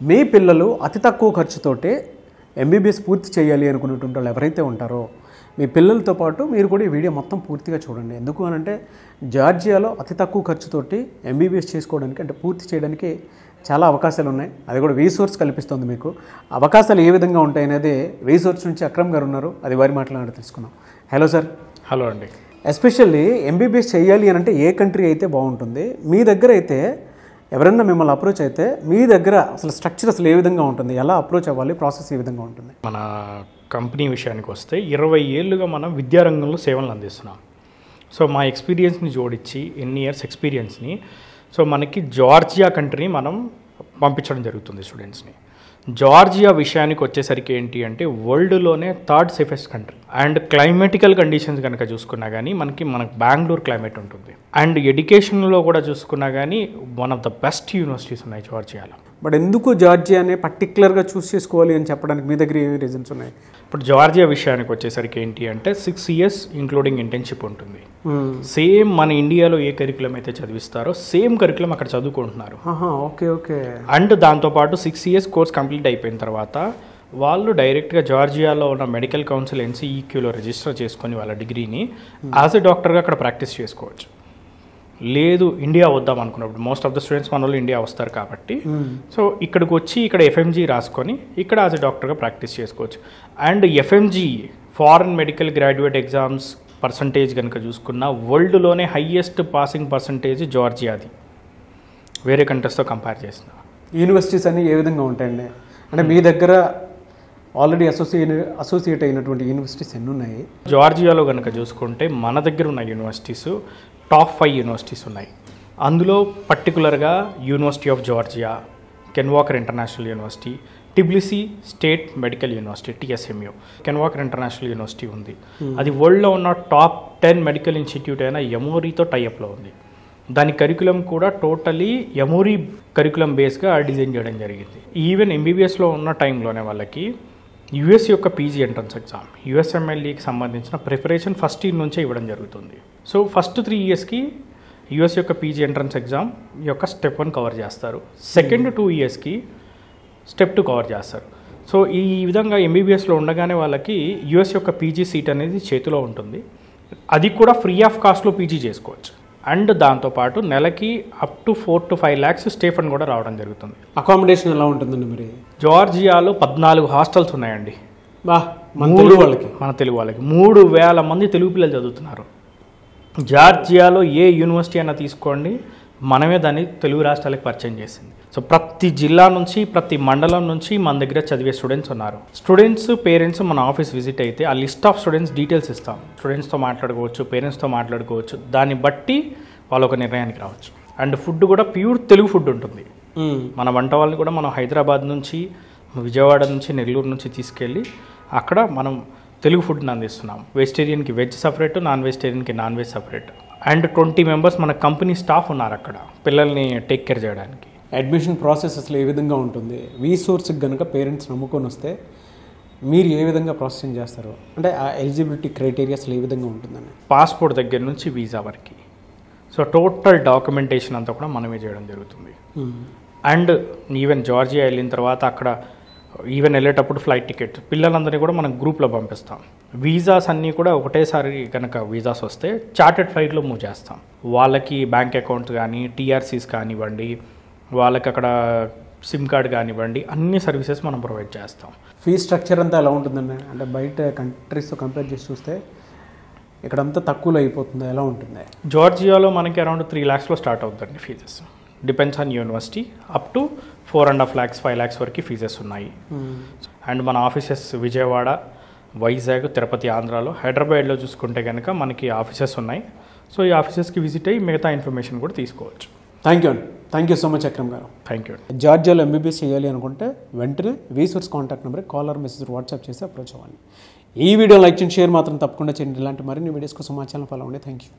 మీ పిల్లలు అతి తక్కువ ఖర్చుతోటే ఎంబీబీఎస్ పూర్తి చేయాలి అనుకునేటువంటి వాళ్ళు ఎవరైతే ఉంటారో మీ పిల్లలతో పాటు మీరు కూడా ఈ వీడియో మొత్తం పూర్తిగా చూడండి. ఎందుకు అనంటే జార్జియాలో అతి తక్కువ ఖర్చుతోటి ఎంబీబీఎస్ చేసుకోవడానికి అంటే పూర్తి చేయడానికి చాలా అవకాశాలు ఉన్నాయి. అది కూడా రీసోర్స్ కల్పిస్తుంది మీకు. అవకాశాలు ఏ విధంగా ఉంటాయనేది రీసోర్స్ నుంచి అక్రమ్ గారు ఉన్నారు, అది వారి మాట్లాడి తెలుసుకుందాం. Hello sir. హలో అండి. ఎస్పెషల్లీ ఎంబీబీఎస్ చేయాలి అని అంటే ఏ కంట్రీ అయితే బాగుంటుంది? మీ దగ్గర అయితే ఎవరైనా మిమ్మల్ని అప్రోచ్ అయితే మీ దగ్గర అసలు స్ట్రక్చర్ అసలు ఏ విధంగా ఉంటుంది, ఎలా అప్రోచ్ అవ్వాలి, ప్రాసెస్ ఏ విధంగా ఉంటుంది? మన కంపెనీ విషయానికి వస్తే 20 ఏళ్ళుగా మనం విద్యారంగంలో సేవలు అందిస్తున్నాం. సో మా ఎక్స్పీరియన్స్ని జోడించి ఎన్ని ఇయర్స్ ఎక్స్పీరియన్స్ని మనకి జార్జియా కంట్రీని మనం పంపించడం జరుగుతుంది స్టూడెంట్స్ని. జార్జియా విషయానికి వచ్చేసరికి ఏంటి అంటే వరల్డ్లోనే 3rd safest country. And climatical conditions కనుక చూసుకున్నా కానీ మనకు బెంగళూరు క్లైమేట్ ఉంటుంది. అండ్ ఎడ్యుకేషన్లో కూడా చూసుకున్నా కానీ one of the best universities ఉన్నాయి జార్జియాలో. బట్ ఎందుకు జార్జియానే పర్టికులర్గా చూస్ చేసుకోవాలి అని చెప్పడానికి మీ దగ్గర ఏమి రీజన్స్ ఉన్నాయి? ఇప్పుడు జార్జియా విషయానికి వచ్చేసరికి ఏంటి అంటే 6 ఇయర్స్ ఇంక్లూడింగ్ ఇంటర్న్షిప్ ఉంటుంది. సేమ్ మన ఇండియాలో ఏ కరికులం అయితే చదివిస్తారో సేమ్ కరికులం అక్కడ చదువుకుంటున్నారు. Okay okay. అండ్ దాంతోపాటు 6 ఇయర్స్ కోర్స్ కంప్లీట్ అయిపోయిన తర్వాత వాళ్ళు డైరెక్ట్గా జార్జియాలో ఉన్న మెడికల్ కౌన్సిల్ NCEQలో రిజిస్టర్ చేసుకొని వాళ్ళ డిగ్రీని యాజ్ ఎ డాక్టర్గా అక్కడ ప్రాక్టీస్ చేసుకోవచ్చు. లేదు ఇండియా వద్దాం అనుకున్నప్పుడు మోస్ట్ ఆఫ్ ద స్టూడెంట్స్ మన వాళ్ళు ఇండియా వస్తారు కాబట్టి సో ఇక్కడికి వచ్చి ఇక్కడ FMG రాసుకొని ఇక్కడ యాజ్ ఎ డాక్టర్గా ప్రాక్టీస్ చేసుకోవచ్చు. And FMG foreign medical graduate exams percentage కనుక చూసుకున్న వరల్డ్లోనే హైయెస్ట్ పాసింగ్ పర్సంటేజ్ జార్జియాది వేరే కంట్రీస్తో కంపేర్ చేసిన. యూనివర్సిటీస్ అన్నీ ఏ విధంగా ఉంటాయండి? అంటే మీ దగ్గర ఆల్రెడీ అసోసియేట్ అయినటువంటి యూనివర్సిటీస్ ఎన్ని ఉన్నాయి? జార్జియాలో కనుక చూసుకుంటే మన దగ్గర ఉన్న యూనివర్సిటీస్ టాప్ 5 యూనివర్సిటీస్ ఉన్నాయి. అందులో పర్టికులర్గా university of Georgia, can walker international university, టిబ్లిసీ state medical university TSMU, can walker international university ఉంది. అది వరల్డ్లో ఉన్న టాప్ 10 మెడికల్ ఇన్స్టిట్యూట్ అయిన ఎమోరీతో టైఅప్లో ఉంది. దాని కరికులం కూడా టోటలీ ఎమోరీ కరికులం బేస్గా డిజైన్ చేయడం జరిగింది. ఈవెన్ MBBSలో ఉన్న టైంలోనే వాళ్ళకి US యొక్క PG ఎంట్రన్స్ ఎగ్జామ్ USMLEకి సంబంధించిన ప్రిపరేషన్ ఫస్ట్ ఇయర్ నుంచే ఇవ్వడం జరుగుతుంది. సో ఫస్ట్ 3 ఇయర్స్కి US యొక్క PG ఎంట్రన్స్ ఎగ్జామ్ యొక్క స్టెప్ 1 కవర్ చేస్తారు. సెకండ్ 2 ఇయర్స్కి స్టెప్ 2 కవర్ చేస్తారు. సో ఈ విధంగా MBBSలో ఉండగానే వాళ్ళకి US యొక్క PG సీట్ అనేది చేతిలో ఉంటుంది. అది కూడా ఫ్రీ ఆఫ్ కాస్ట్లో PG చేసుకోవచ్చు. అండ్ దాంతోపాటు నెలకి up to 4 to 5 lakhs stay fund కూడా రావడం జరుగుతుంది. అకామిడేషన్ ఎలా ఉంటుందండి? మరి జార్జియాలో 14 హాస్టల్స్ ఉన్నాయండి. మన తెలుగు వాళ్ళకి 3,000 మంది తెలుగు పిల్లలు చదువుతున్నారు. జార్జియాలో ఏ యూనివర్సిటీ అయినా తీసుకోండి, మనమే దాన్ని తెలుగు రాష్ట్రాలకు పరిచయం చేసింది. సో ప్రతి జిల్లా నుంచి ప్రతి మండలం నుంచి మన దగ్గర చదివే స్టూడెంట్స్ ఉన్నారు. స్టూడెంట్స్ పేరెంట్స్ మన ఆఫీస్ విజిట్ అయితే ఆ లిస్ట్ ఆఫ్ స్టూడెంట్స్ డీటెయిల్స్ ఇస్తాం. స్టూడెంట్స్తో మాట్లాడుకోవచ్చు, పేరెంట్స్తో మాట్లాడుకోవచ్చు. దాన్ని బట్టి వాళ్ళు ఒక నిర్ణయానికి రావచ్చు. అండ్ ఫుడ్ కూడా ప్యూర్ తెలుగు ఫుడ్ ఉంటుంది. మన వంట వాళ్ళని కూడా మనం హైదరాబాద్ నుంచి, విజయవాడ నుంచి, నెల్లూరు నుంచి తీసుకెళ్ళి అక్కడ మనం తెలుగు ఫుడ్ని అందిస్తున్నాం. వెజిటేరియన్కి వెజ్ సపరేట్, నాన్ వెజిటేరియన్కి non veg separate. And 20 members మన కంపెనీ స్టాఫ్ ఉన్నారు అక్కడ పిల్లల్ని టేక్ కేర్ చేయడానికి. అడ్మిషన్ ప్రాసెస్ అసలు ఏ విధంగా ఉంటుంది? రీసోర్స్కి కనుక పేరెంట్స్ నమ్ముకొని వస్తే మీరు ఏ విధంగా ప్రాసెసింగ్ చేస్తారు? అంటే ఆ ఎలిజిబిలిటీ క్రైటీరియా అసలు ఏ విధంగా ఉంటుందని? పాస్పోర్ట్ దగ్గర నుంచి వీసా వరకు సో టోటల్ డాక్యుమెంటేషన్ అంతా కూడా మనమే చేయడం జరుగుతుంది. అండ్ ఈవెన్ జార్జియా వెళ్ళిన తర్వాత అక్కడ ఈవెన్ వెళ్ళేటప్పుడు ఫ్లైట్ టికెట్ పిల్లలందరినీ కూడా మనం గ్రూప్లో పంపిస్తాం. వీసాస్ అన్నీ కూడా ఒకటేసారి కనుక వీసాస్ వస్తే చార్టెడ్ ఫ్లైట్లో మూవ్ చేస్తాం. వాళ్ళకి బ్యాంక్ అకౌంట్స్ కానీ TRCs కానివ్వండి, వాళ్ళకి అక్కడ సిమ్ కార్డ్ కానివ్వండి, అన్ని సర్వీసెస్ మనం ప్రొవైడ్ చేస్తాం. ఫీ స్ట్రక్చర్ అంతా ఎలా ఉంటుందండి? అంటే బయట కంట్రీస్తో కంపేర్ చేసి చూస్తే ఇక్కడంతా తక్కువలో అయిపోతుంది, ఎలా ఉంటుంది? జార్జియాలో మనకి అరౌండ్ 3 lakhsలో స్టార్ట్ అవుతుందండి fees. Depends on university. Up to 4.5 lakhs 5 lakhs వరకు ఫీజెస్ ఉన్నాయి. అండ్ మన ఆఫీసెస్ విజయవాడ, వైజాగ్, తిరుపతి, ఆంధ్రాలో, హైదరాబాద్లో చూసుకుంటే కనుక మనకి ఆఫీసెస్ ఉన్నాయి. సో ఈ ఆఫీసెస్కి విజిట్ అయ్యి మిగతా ఇన్ఫర్మేషన్ కూడా తీసుకోవచ్చు. థ్యాంక్ యూ అండి. Thank you so much Akram garu. Thank you. జార్జియాలో MBBS చేయాలి అనుకుంటే వెంటనే రీసోర్స్ కాంటాక్ట్ నెంబర్కి కాల్ ఆర్ మెసేజ్ వాట్సాప్ చేసి అప్రోచ్ అవ్వండి. ఈ వీడియో లైక్ చేయండి, షేర్ మాత్రం తప్పకుండా చేయండి. ఇలాంటి మరిన్ని వీడియోస్ కోసం మా ఛానల్ ఫాలో అవ్వండి. Thank you.